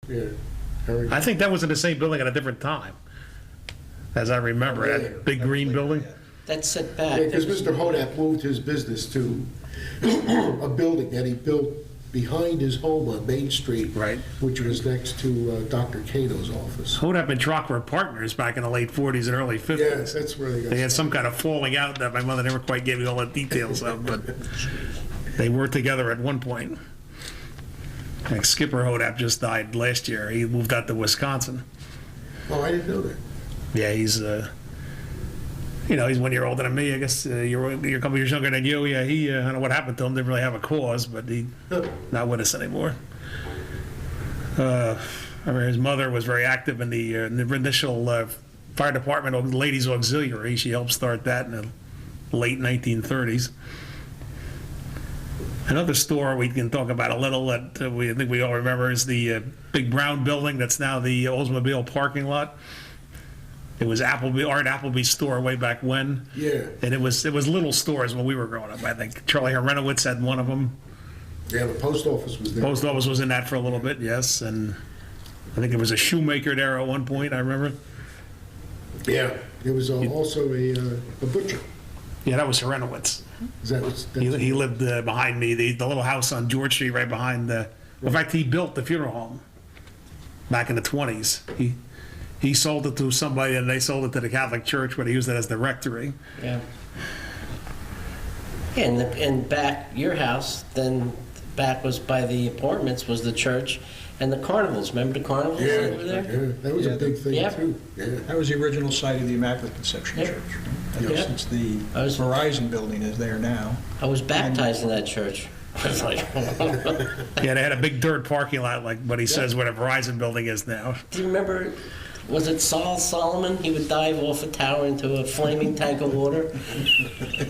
Yeah. I think that was in the same building at a different time, as I remember, that big green building. That's set back. Yeah, because Mr. Hodak moved his business to a building that he built behind his home on Main Street, Right. which was next to Dr. Cato's office. Hodap and Trock were partners back in the late 40s and early 50s. Yeah, that's where they got They had some started. kind of falling out that my mother never quite gave me all the details of, but they were together at one point. Like Skipper Hodap just died last year. He moved out to Wisconsin. Oh, I didn't know that. Yeah, he's, he's 1 year older than me. I guess you're a couple years younger than you. Yeah, I don't know what happened to him. Didn't really have a cause, but he's not with us anymore. I mean, his mother was very active in the initial fire department, ladies auxiliary. She helped start that in the late 1930s. Another store we can talk about a little that I think we all remember is the big brown building that's now the Oldsmobile parking lot. It was Art Appleby's store way back when. Yeah. And it was little stores when we were growing up. I think Charlie Renowitz had one of them. Yeah, the post office was there. Post office was in that for a little bit, yes. And I think there was a shoemaker there at one point, I remember. Yeah, there was also a butcher. Yeah, that was Renowitz. Is that what's... He lived behind me, the little house on George Street right behind the... In fact, he built the funeral home back in the 20s. He sold it to somebody, and they sold it to the Catholic Church, but he used it as the rectory. Yeah. And back, your house, then back was by the apartments, was the church and the carnivals. Remember the carnivals that were there? Yeah, that was a big thing, Yeah. too. Yeah. That was the original site of the Immaculate Conception Yep. Church. Yeah. Since the I was- Verizon building is there now. I was baptized in that church. I was like, Yeah, they had a big dirt parking lot, like what he says where the Verizon building is now. do you remember, was it Saul Solomon? He would dive off a tower into a flaming tank of water.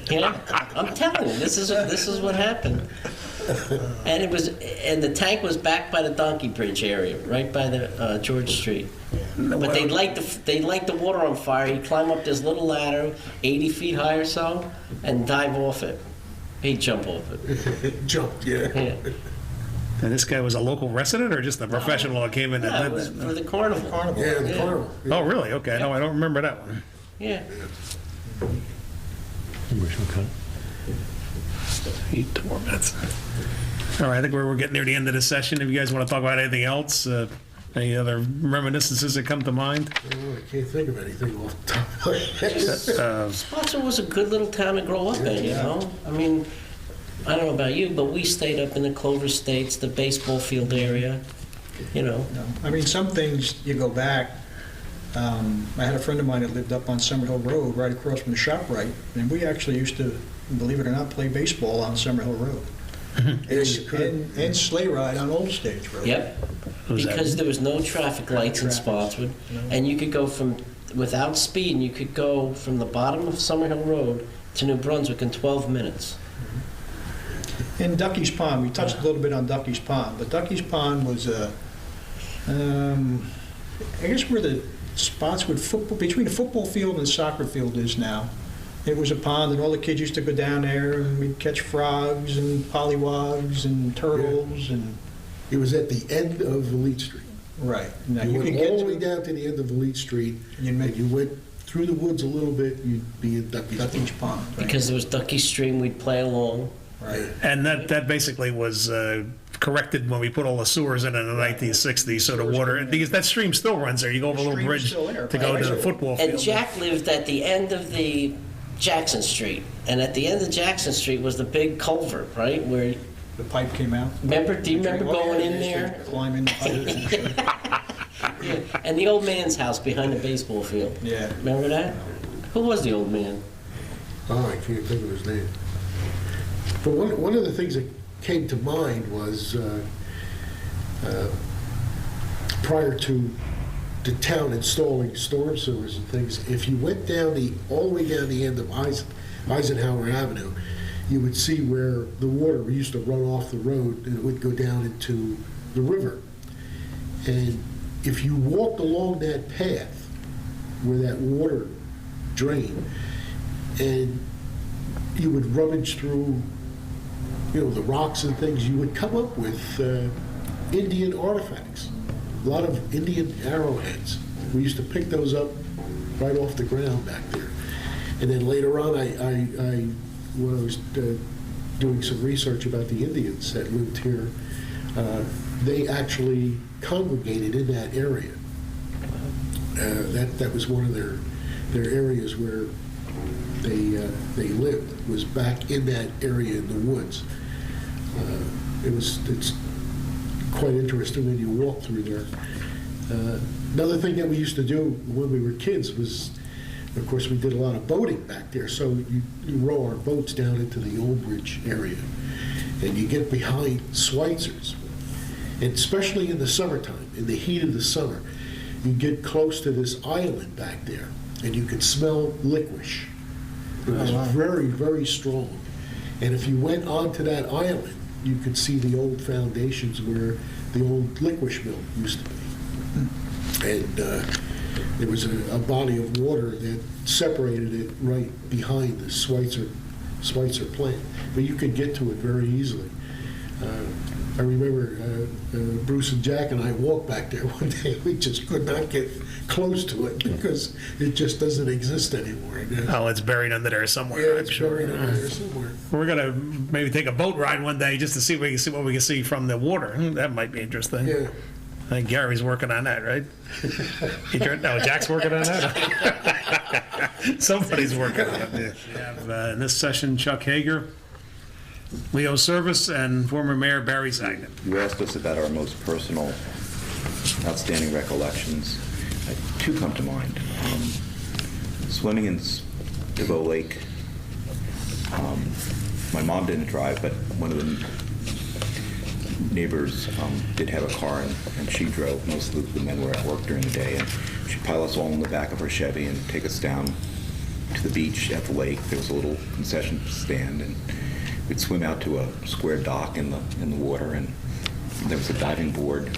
Yeah, I'm telling you, this is what happened. And the tank was back by the Donkey Bridge area, right by the George Street. But they'd light the water on fire. He'd climb up this little ladder, 80 feet high or so, and dive off it. He'd jump off it. It jumped, yeah. Yeah. And this guy was a local resident or just a professional that came in and Yeah, it did was that? for the carnival. Yeah, the carnival. Yeah. Oh, really? Okay. No, I don't remember that one. Yeah. Eat 4 minutes. All right, I think we're getting near the end of the session. If you guys want to talk about anything else, any other reminiscences that come to mind? Oh, I can't think of anything off the top of my head. Spotswood was a good little town to grow up in, you know? I mean, I don't know about you, but we stayed up in the Clover Estates, the baseball field area, you know. I mean, some things, you go back, I had a friend of mine that lived up on Summer Hill Road, right across from the ShopRite, and we actually used to, believe it or not, play baseball on Summer Hill Road. And sleigh ride on Old Stage Road. Yep. Was that- Because there was no traffic lights in Spotswood, and you could go without speed, you could go from the bottom of Summer Hill Road to New Brunswick in 12 minutes. In Ducky's Pond, we touched a little bit on Ducky's Pond, but Ducky's Pond was, I guess where the Spotswood football, between the football field and soccer field is now. It was a pond, and all the kids used to go down there, and we'd catch frogs and pollywogs and turtles, and... It was at the end of Vliet Street. Right. Now, You you could went all get the way to down to the end of Vliet Street, You'd and make- you went through the woods a little bit, you'd be in Ducky's Ducky's Pond. Pond. Right. Because there was Ducky Stream, we'd play along. Right. And that basically was corrected when we put all the sewers in the 1960s, so the water, because that stream still runs there. You go over a little Stream's bridge still there, to go right? to the football And field. Jack lived at the end of the Jackson Street, and at the end of Jackson Street was the big culvert, right, where, The pipe came out. remember, do you remember Oh, going yeah, in you used there? to Climb in the pipe. Yeah. And the old man's house behind the baseball field. Yeah. Remember that? Who was the old man? Oh, I can't think of his name. But one of the things that came to mind was prior to the town installing storm sewers and things, if you went down all the way down the end of Eisenhower Avenue, you would see where the water used to run off the road and it would go down into the river. And if you walked along that path where that water drained, and you would rummage through, the rocks and things, you would come up with Indian artifacts. a lot of Indian arrowheads. We used to pick those up right off the ground back there. And then later on, when I was doing some research about the Indians that lived here, they actually congregated in that area. That was one of their areas where they lived, was back in that area in the woods. It's quite interesting when you walk through there. Another thing that we used to do when we were kids was, of course, we did a lot of boating back there. So you row our boats down into the Old Bridge area, and you get behind Schweitzer's. And especially in the summertime, in the heat of the summer, you get close to this island back there, and you could smell licorice. It was very, very strong. And if you went onto that island, you could see the old foundations where the old licorice mill used to be. And there was a body of water that separated it right behind the Schweitzer plant. But you could get to it very easily. I remember Bruce and Jack and I walked back there one day. We just could not get close to it because it just doesn't exist anymore. Oh, it's buried under there somewhere. Yeah, I'm it's sure. buried under there somewhere. We're gonna maybe take a boat ride one day just to see what we can see from the water. That might be interesting. Yeah. I think Gary's working on that, right? No, Jack's working on that. Somebody's working on it. We have in this session Chuck Hager, Leo Service, and former Mayor Barry Zagnan. You asked us about our most personal, outstanding recollections. Two come to mind. Swimming in DeVoe Lake. My mom didn't drive, but one of the neighbors did have a car, and she drove. Most of the men were at work during the day, and she'd pile us all in the back of her Chevy and take us down to the beach at the lake. There was a little concession stand, and we'd swim out to a square dock in the water, and there was a diving board,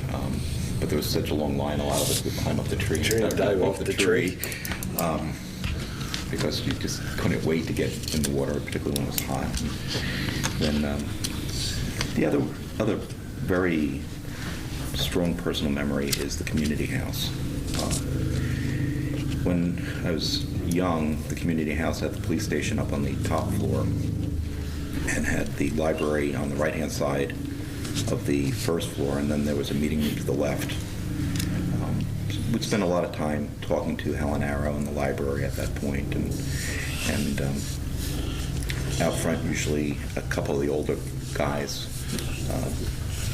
but there was such a long line, a lot of us would climb up the tree and dive off the tree. Because you just couldn't wait to get in the water, particularly when it was hot. And then the other very strong personal memory is the community house. When I was young, the community house had the police station up on the top floor and had the library on the right-hand side of the first floor, and then there was a meeting room to the left. We'd spend a lot of time talking to Helen Arrow in the library at that point, and out front, usually a couple of the older guys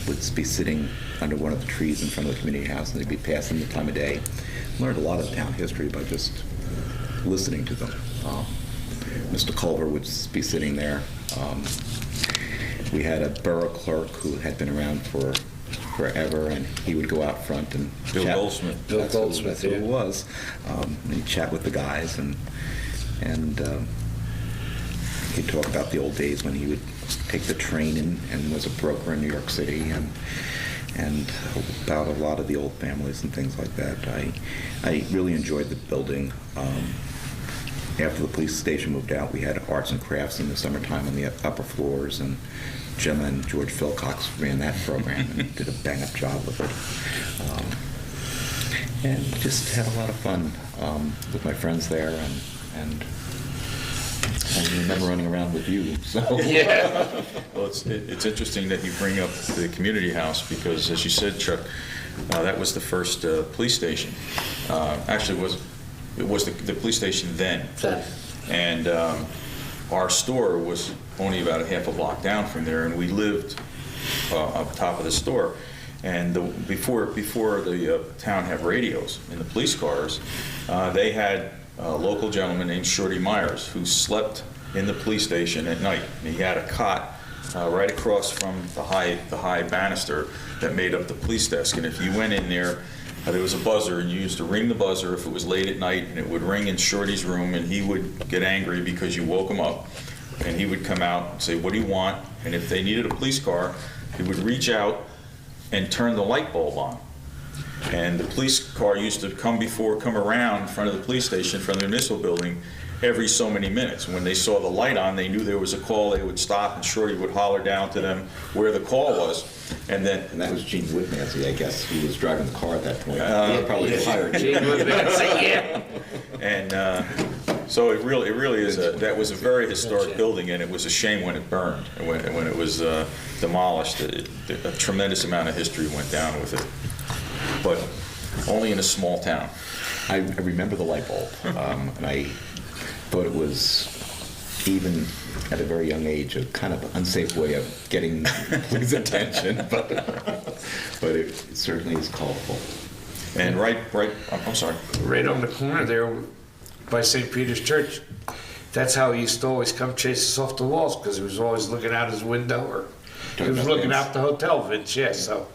would be sitting under one of the trees in front of the community house, and they'd be passing the time of day. Learned a lot of town history by just listening to them. Mr. Culver would be sitting there. We had a borough clerk who had been around for forever, and he would go out front and Bill chat. Goldsmith. That's who it was. And he'd chat with the guys, and he'd talk about the old days when he would take the train and was a broker in New York City, and about a lot of the old families and things like that. I really enjoyed the building. After the police station moved out, we had arts and crafts in the summertime on the upper floors, and Jim and George Philcox ran that program and did a bang-up job with it. And just had a lot of fun with my friends there, and I remember running around with you. So. Yeah. Well, it's interesting that you bring up the community house because, as you said, Chuck, that was the first police station. Actually, it was the police station then. And our store was only about a half a block down from there, and we lived up top of the store. And before the town had radios in the police cars, they had a local gentleman named Shorty Myers who slept in the police station at night. And he had a cot right across from the high banister that made up the police desk. And if you went in there, there was a buzzer, and you used to ring the buzzer if it was late at night, and it would ring in Shorty's room, and he would get angry because you woke him up. And he would come out and say, "What do you want?" And if they needed a police car, he would reach out and turn the light bulb on. And the police car used to come around in front of the police station, in front of the municipal building, every so many minutes. When they saw the light on, they knew there was a call, they would stop, and Shorty would holler down to them where the call was. And then, And that was Gene Woodmansey, I guess, who was driving the car at that point. Probably Yeah. hired. and so it really is that was a very historic building, and it was a shame when it burned and when it was demolished. A tremendous amount of history went down with it, but only in a small town. I remember the light bulb, and I thought it was, even at a very young age, a kind of unsafe way of getting his attention, but it certainly is colorful. And I'm sorry. Right on the corner there by St. Peter's Church. That's how he used to always come chase us off the walls, because he was always looking out his window, or he was looking out the hotel, Vince, yeah. So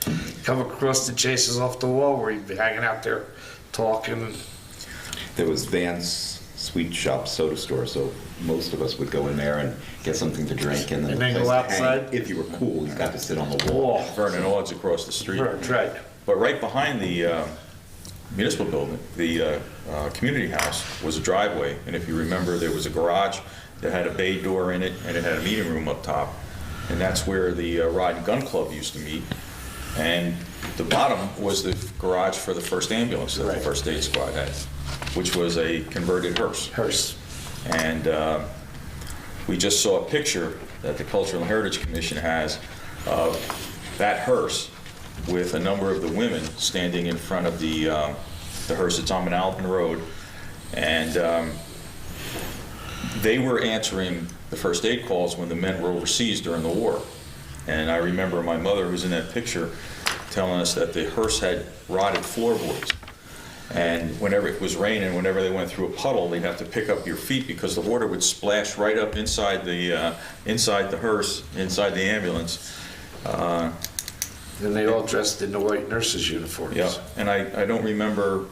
come across to chase us off the wall, where he'd be hanging out there talking. There was Van's Sweet Shop soda store, so most of us would go in there and get something to drink, and then, And then the go place to hang. outside? If you were cool, you got to sit on the wall. Vernon Odds across the street. Right. But right behind the municipal building, the community house, was a driveway. And if you remember, there was a garage that had a bay door in it, and it had a meeting room up top. And that's where the Rod and Gun Club used to meet. And the bottom was the garage for the first ambulance that the first aid squad had, which was a converted hearse. And we just saw a picture that the Cultural and Heritage Commission has of that hearse with a number of the women standing in front of the hearse. It's on Manalapan Road, and they were answering the first aid calls when the men were overseas during the war. And I remember my mother, who's in that picture, telling us that the hearse had rotted floorboards. And whenever it was raining, whenever they went through a puddle, they'd have to pick up your feet because the water would splash right up inside the hearse, inside the ambulance. And they all dressed in the white nurses' uniforms. Yeah, and I don't remember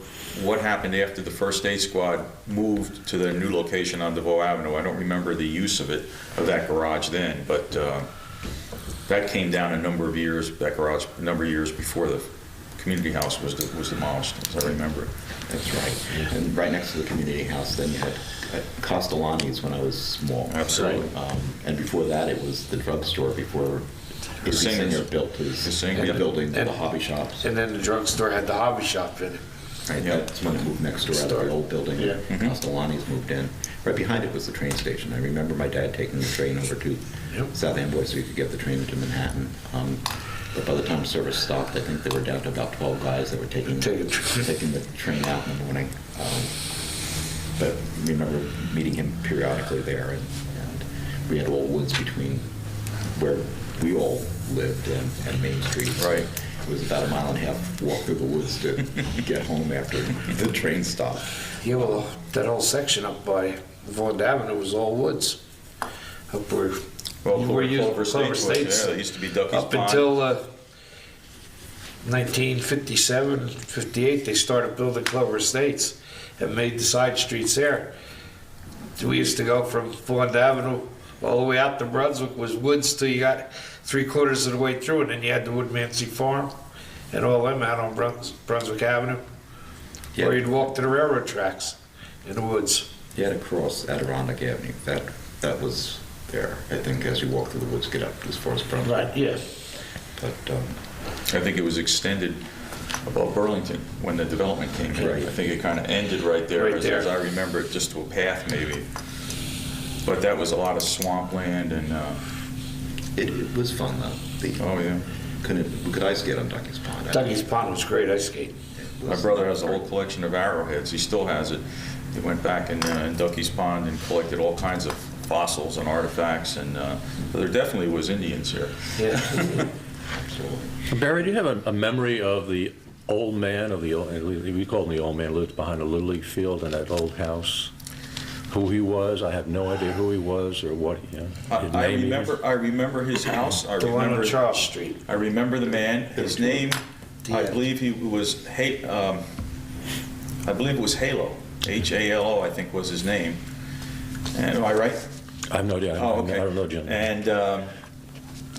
what happened after the first aid squad moved to their new location on DeVoe Avenue. I don't remember the use of that garage then, but that came down a number of years, that garage, a number of years before the community house was demolished, as I remember it. That's right. And right next to the community house, then you had Castellani's when I was small. Absolutely. And before that, it was the drugstore before The Singers. Singer built his Singer, yeah. building, the hobby shops. And then the drugstore had the hobby shop in it. Right, Yeah. that's when it moved next door out of the old building. Yeah. Castellani's moved in. Right behind it was the train station. I remember my dad taking the train over to South Amboy so he could get the train into Manhattan. But by the time service stopped, I think they were down to about 12 guys that were taking the train out in the morning. But I remember meeting him periodically there, and we had all woods between where we all lived and Main Street. Right. It was about a mile and a half walk through the woods to get home after the train stopped. Yeah, well, that whole section up by Vaughan Avenue was all woods. Up where Well, you were using Clover Estates, yeah, they used to be Ducky's up Pond. until 1957, 58, they started building Clover Estates and made the side streets there. We used to go from Vaughan Avenue all the way out to Brunswick was woods till you got 3/4 of the way through, and then you had the Woodmansey Farm and all them out on Brunswick Avenue. Yeah. Or you'd walk to the railroad tracks in the woods. You had to cross Adirondack Avenue. That was there, I think, as you walk through the woods, get up as far as Brunswick. Yeah. But I think it was extended above Burlington when the development came in. Right. I think it kind of ended right there, Right there. as I remember it, just to a path maybe. But that was a lot of swampland and, it was fun, though. oh yeah. We could ice skate on Ducky's Pond. Ducky's Pond was great ice skating. My brother has a whole collection of arrowheads. He still has it. He went back in Ducky's Pond and collected all kinds of fossils and artifacts, and there definitely was Indians here. Yeah. Barry, do you have a memory of the old man, we call him the old man, lived behind a Little League field in that old house? Who he was? I have no idea who he was or what, his I name even. remember his house. The one on Charles Street. I remember the man. His name, I believe it was Halo. Halo, I think was his name. And am I right? I have no idea. Oh, okay. I don't know Jim. And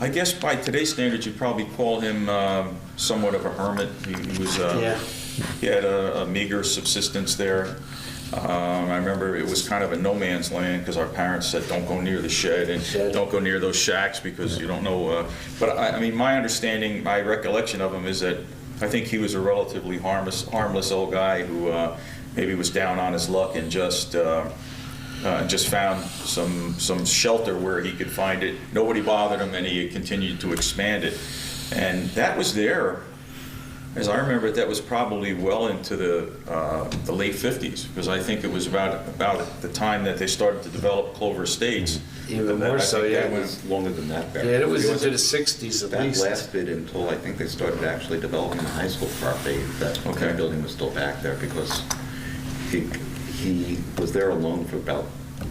I guess by today's standards, you'd probably call him somewhat of a hermit. He was. Yeah. He had a meager subsistence there. I remember it was kind of a no man's land because our parents said, don't go near the shed and don't go near those shacks because you don't know. But I mean, my understanding, my recollection of him is that I think he was a relatively harmless old guy who maybe was down on his luck and just found some shelter where he could find it. Nobody bothered him, and he continued to expand it. And that was there, as I remember it, that was probably well into the late 50s, because I think it was about the time that they started to develop Clover Estates. Even more so, yeah. That was longer than that, Barry. Yeah, it was into the 60s at That least. lasted until I think they started actually developing the high school property. That building was still back there because he was there alone for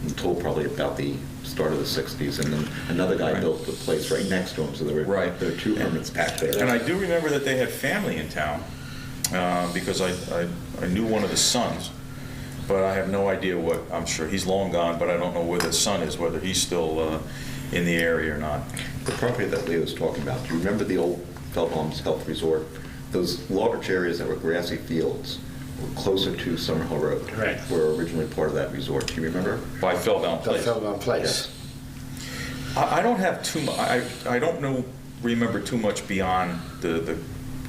until probably about the start of the 60s, and then another guy built the place right next to him, so there were two hermits back there. And I do remember that they had family in town, because I knew one of the sons, but I have no idea what, I'm sure he's long gone, but I don't know where the son is, whether he's still in the area or not. The property that Leo was talking about, do you remember the old Feldbaum's Health Resort? Those large areas that were grassy fields were closer to Summerhill Road. Right. Were originally part of that resort. Do you remember? By Feldbaum The Place. Feldbaum Place. I don't have too much, I don't remember too much beyond the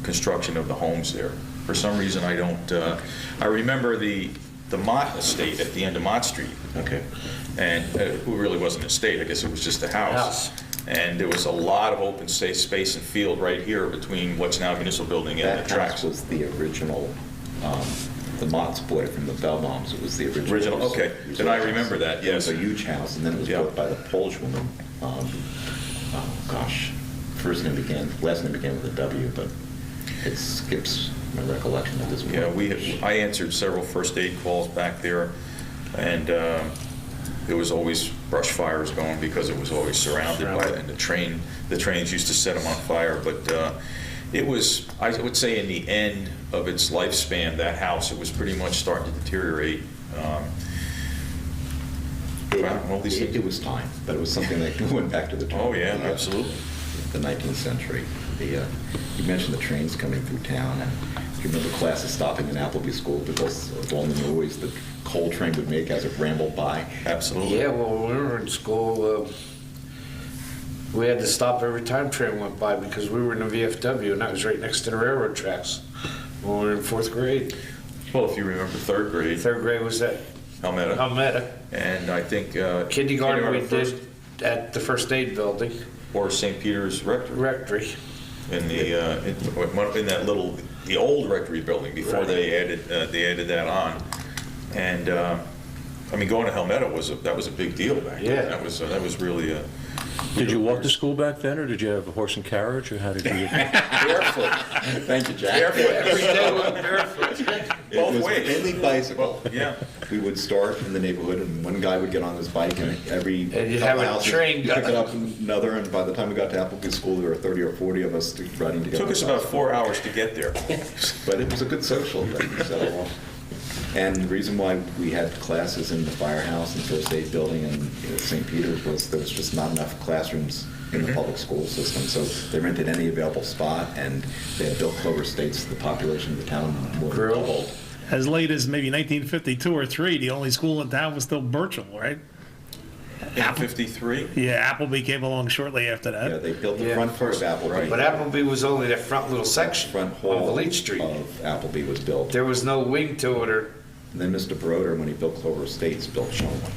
construction of the homes there. For some reason, I don't, I remember the Mott estate at the end of Mott Street. Okay. And it really wasn't an estate, I guess it was just a house. And there was a lot of open space and field right here between what's now Municipal Building and the That tracks. house was the original, the Mott's bought it from the Feldbaums. It was the original. Okay, then I remember that, It was yes. a huge house, and then it was Yeah. built by the Polish woman. Last name began with a W, but it skips my recollection at this point. Yeah, I answered several first aid calls back there, and there was always brush fires going because it was always surrounded by it, and the trains used to set them on fire. But it was, I would say, in the end of its lifespan, that house, it was pretty much starting to deteriorate. It was time, but it was something that went back to the time. Oh, yeah, absolutely. The 19th century. You mentioned the trains coming through town, and you remember classes stopping in Appleby School because of all the noise the coal train would make as it rambled by. Absolutely. Yeah, well, when we were in school, we had to stop every time train went by because we were in the VFW, and that was right next to the railroad tracks when we were in 4th grade. Well, if you remember 3rd grade, 3rd grade was at Helmetta. Helmetta. And I think Kindergarten we first, did at the first aid building, or St. Peter's Rectory. rectory. In that little, the old rectory building before Right. they added that on. And I mean, going to Helmetta was a big deal back then. Yeah. That was really a. Did you walk to school back then, or did you have a horse and carriage, or how did you? Barefoot. Thank you, Jack. Every day we went barefoot. It Both was ways. mainly bicycle. Yeah. We would start in the neighborhood, and one guy would get on his bike, and every And you'd couple have a houses, train you'd pick going. it up another, and by the time we got to Appleby School, there were 30 or 40 of us riding together. Took us about 4 hours to get there. But it was a good social event, so. And the reason why we had classes in the firehouse and first aid building and St. Peter's was there was just not enough classrooms in the public school system, so they rented any available spot, and they had built Clover Estates. The population of the town more than doubled. As late as maybe 1952 or 3, the only school in town was still Birchall, right? In 53. Yeah, Appleby came along shortly after that. Yeah, they built the Yeah. front part of Appleby. But Appleby was only that front little section Front on hall Village Street. of Appleby was built. There was no wing to it or, And then Mr. Broder, when he built Clover Estates, built Shulman.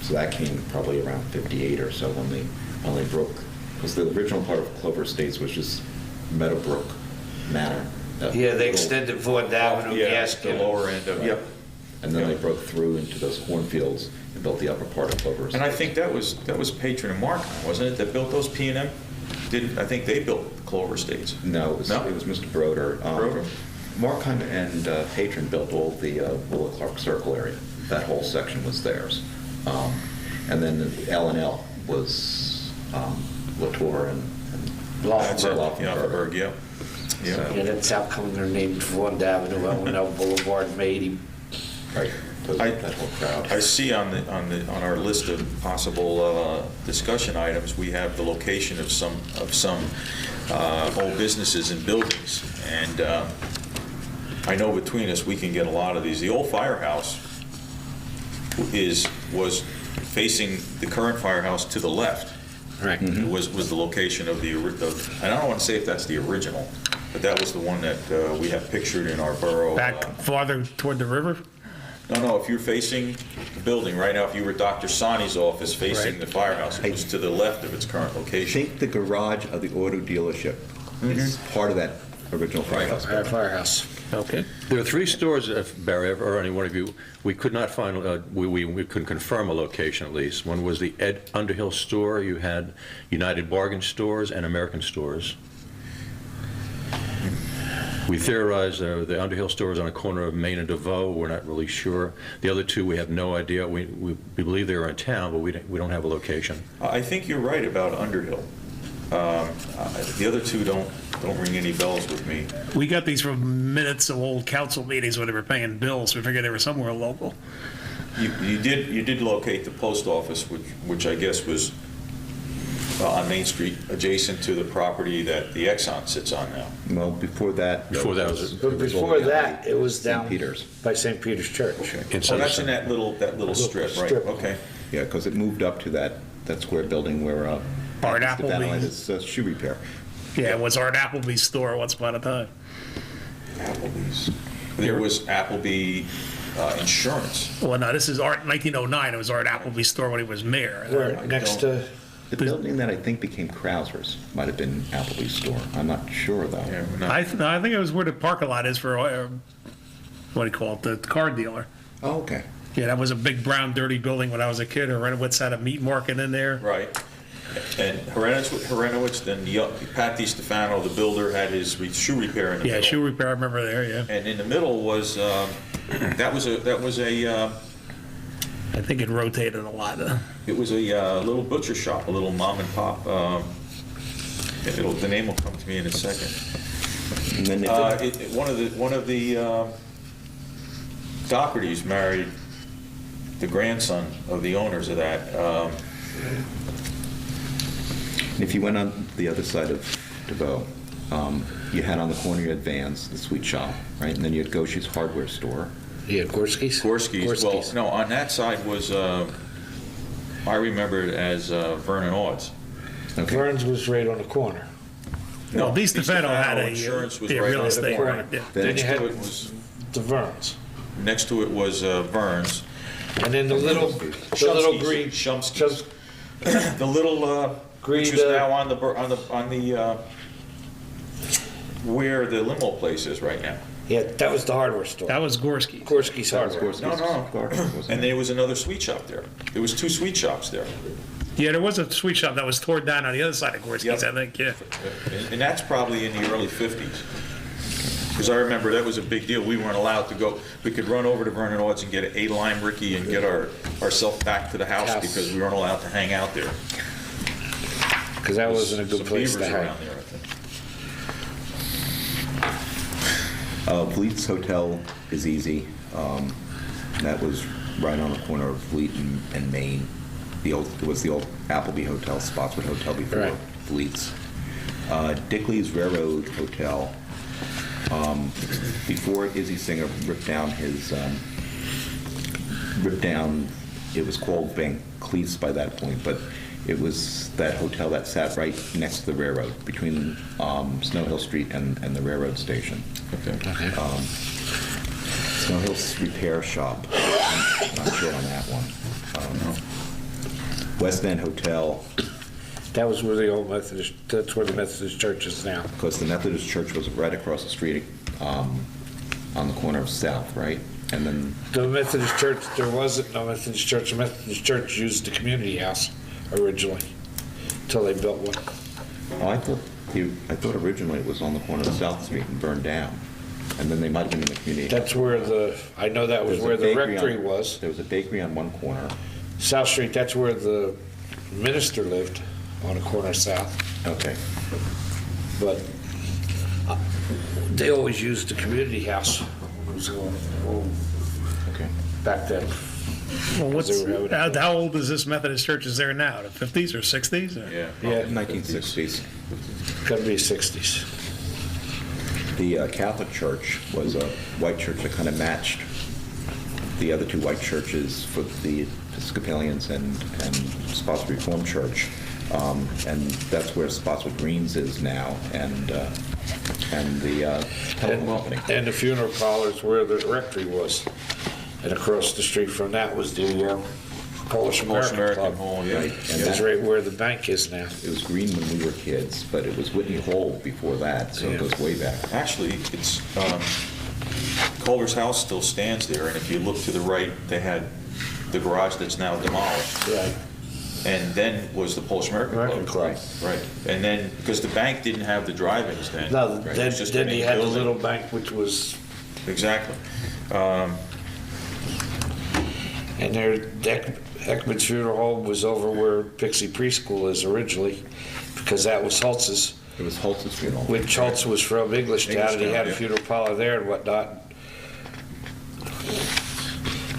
So that came probably around 58 or so when they broke, because the original part of Clover Estates was just Meadowbrook Manor. that yeah, they little- extended Ford Avenue, Yeah, yes. the lower end of, yep. And then they broke through into those cornfields and built the upper part of Clover Estates. And I think that was Patron and Markheim, wasn't it, that built those P&M? I think they built Clover States. No, it was Mr. Broder. Broder. Markheim and Patron built all the Willa Clark Circle area. That whole section was theirs. And then L&L was Latour and That's it, Laufenberg. yeah, Berg, yeah. Yeah. So- Yeah, that's how come they're named Ford Avenue, L&L Boulevard, Mady. Right, that whole crowd. I see on our list of possible discussion items, we have the location of some old businesses and buildings. And I know between us, we can get a lot of these. The old firehouse was facing the current firehouse to the left. Right. Was the location of and I don't want to say if that's the original, but that was the one that we have pictured in our borough. Back farther toward the river? No, if you're facing the building, right now, if you were Dr. Sani's office facing Right. the firehouse, it was to the left of its current I location. think the garage of the auto dealership is part of that original firehouse. Firehouse. Okay. There are 3 stores, if Barry or any one of you, we could not find, we couldn't confirm a location at least. One was the Ed Underhill store, you had United Bargain Stores and American Stores. We theorized the Underhill store is on a corner of Main and DeVoe, we're not really sure. The other 2, we have no idea. We believe they are in town, but we don't have a location. I think you're right about Underhill. The other 2 don't ring any bells with me. We got these from minutes of old council meetings when they were paying bills. We figured they were somewhere local. You did locate the post office, which I guess was on Main Street, adjacent to the property that the Exxon sits on now. Well, before that. Before that was But before that, it was down St. Peter's. by St. Peter's Church. Oh, that's in that little strip, right? strip. Okay. Yeah, because it moved up to that square building where Art Mr. Appleby. Donnelly has shoe repair. Yeah, it was Art Appleby's store once upon a time. Applebee's. There was Appleby Insurance. Well, no, this is Art, 1909. It was Art Appleby's store when he was mayor. Where, next to, The building that I think became Krauser's might have been Applebee's store. I'm not sure, though. Yeah, we're not- I think it was where the parking lot is for, what do you call it, the car dealer. Oh, okay. Yeah, that was a big brown dirty building when I was a kid. Renowitz had a meat market in there. Right. And Herenowitz, then Pat DiStefano, the builder, had his shoe repair in the Yeah, middle. shoe repair, I remember there, yeah. And in the middle was, that was a I think it rotated a lot. it was a little butcher shop, a little mom and pop. The name will come to me in a second. And then One of the Dohertys married the grandson of the owners of that. if you went on the other side of DeVoe, you had on the corner, you had Vans, the sweet shop, right? And then you had Goshi's hardware store. yeah, Gorski's? Gorski's. Well, no, on that side was, I remember it as Vernon Odds. Okay. Burns was right on the corner. Well, DiStefano had a Insurance was yeah, right real on the estate. corner. Right, yeah. Then Next you to had it was, the Verns. next to it was Vern's. And then the little green. Shumsky's. The little, Green, which is now on the where the limo place is right now. Yeah, that was the hardware store. That was Gorski. Gorski's That was hardware. Gorski's No. garden, wasn't And it? there was another sweet shop there. There was 2 sweet shops there. Yeah, there was a sweet shop that was torn down on the other side of Gorski's, Yep. I think, yeah. And that's probably in the early 50s. Because I remember that was a big deal. We weren't allowed to go, we could run over to Vernon Odds and get a lime Ricky and get ourselves back to the house House. because we weren't allowed to hang out there. Because that wasn't a good Some place to beavers hang. around there, I think. Fleet's Hotel is easy. That was right on the corner of Fleet and Main. It was the old Appleby Hotel, Spotswood Hotel before Right. Fleet's. Dickley's Railroad Hotel. Before Izzy Singer ripped down, it was called Van Cleef's by that point, but it was that hotel that sat right next to the railroad, between Snow Hill Street and the railroad station. Okay. Snow Hill's Repair Shop. I'm not sure on that one. West End Hotel, That was where the old Methodist, that's where the Methodist church is now. because the Methodist Church was right across the street on the corner of South, right? And then, The Methodist church, there wasn't no Methodist church. The Methodist church used the community house originally, until they built one. oh, I thought originally it was on the corner of South Street and burned down. And then they might have been in the community. That's where I know that was There's a where the bakery rectory on- was. There was a bakery on one corner. South Street, that's where the minister lived, on the corner of South. Okay. But they always used the community house. It was Okay. back then. Well, They were having- how old is this Methodist church is there now? The 50s or 60s? Or? Yeah. Yeah, 1960s. gotta be 60s. The Catholic Church was a white church that kind of matched the other two white churches for the Episcopalians and Spotswood Reformed Church. And that's where Spotswood Greens is now, and the telephone company. And the funeral parlors where the rectory was. And across the street from that was the Polish American Club. Hall, yeah. Right, and It's that- right where the bank is now. It was green when we were kids, but it was Whitney Hall before that, so it goes way back. Actually, it's, Calder's house still stands there, and if you look to the right, they had the garage that's now demolished. Right. And then was the Polish American American Club. Club. Right. And then, because the bank didn't have the drive-ins then. No, Right, it then was just then a he main had the building. little bank, which was, Exactly. and their Heckman's Funeral Home was over where Pixie Preschool is originally, because that was Holtz's. It was Holtz's funeral. When Schultz was from Englishtown, and he had a yeah. funeral parlor there and whatnot.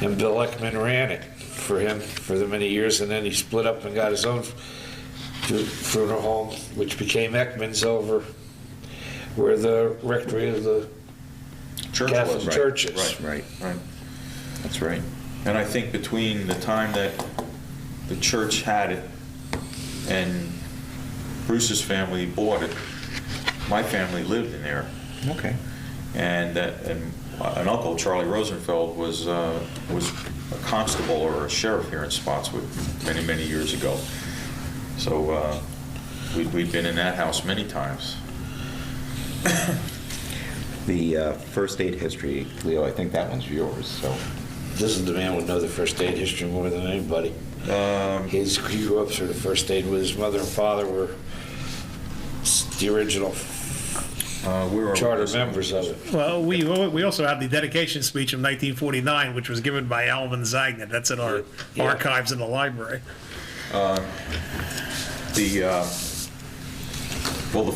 And Bill Ekman ran it for him for the many years, and then he split up and got his own funeral home, which became Ekman's over where the rectory of the Church Catholic was. churches. Right. Right. That's right. And I think between the time that the church had it and Bruce's family bought it, my family lived in there. Okay. And an uncle, Charlie Rosenfeld, was a constable or a sheriff here in Spotswood many, many years ago. So we'd been in that house many times. The first aid history, Leo, I think that one's yours, so. This is the man would know the first aid history more than anybody. He grew up through the first aid with his mother and father were the original charter members of it. Well, we also have the dedication speech of 1949, which was given by Alvin Zagnet. That's in our archives in the library. The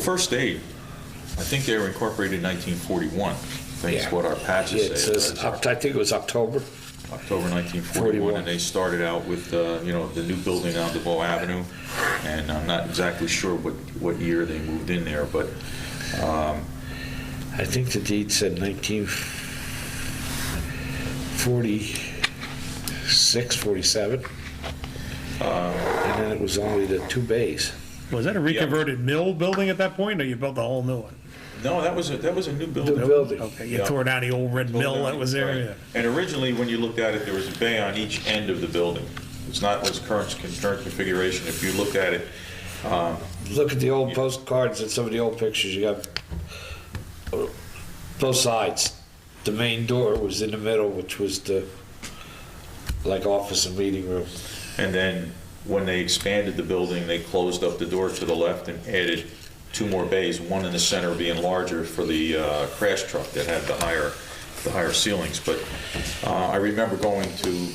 first aid, I think they were incorporated in 1941. I think it's what our patches It say. says, I think it was October. October 1941, and they started out with, the new building on DeVoe Avenue, and I'm not exactly sure what year they moved in there, but I think the deed said 1946, 47. And then it was only the 2 bays. Was that a reconverted mill building at that point, or you built a whole new one? no, that was a new building. The building. Okay, you Yeah. tore down the old red mill that was there? Right. Yeah. And originally, when you looked at it, there was a bay on each end of the building. It's not its current configuration. If you look at it, Look at the old postcards and some of the old pictures. You got both sides. The main door was in the middle, which was the office and meeting room. and then when they expanded the building, they closed up the door to the left and added 2 more bays, one in the center being larger for the crash truck that had the higher ceilings. But I remember going to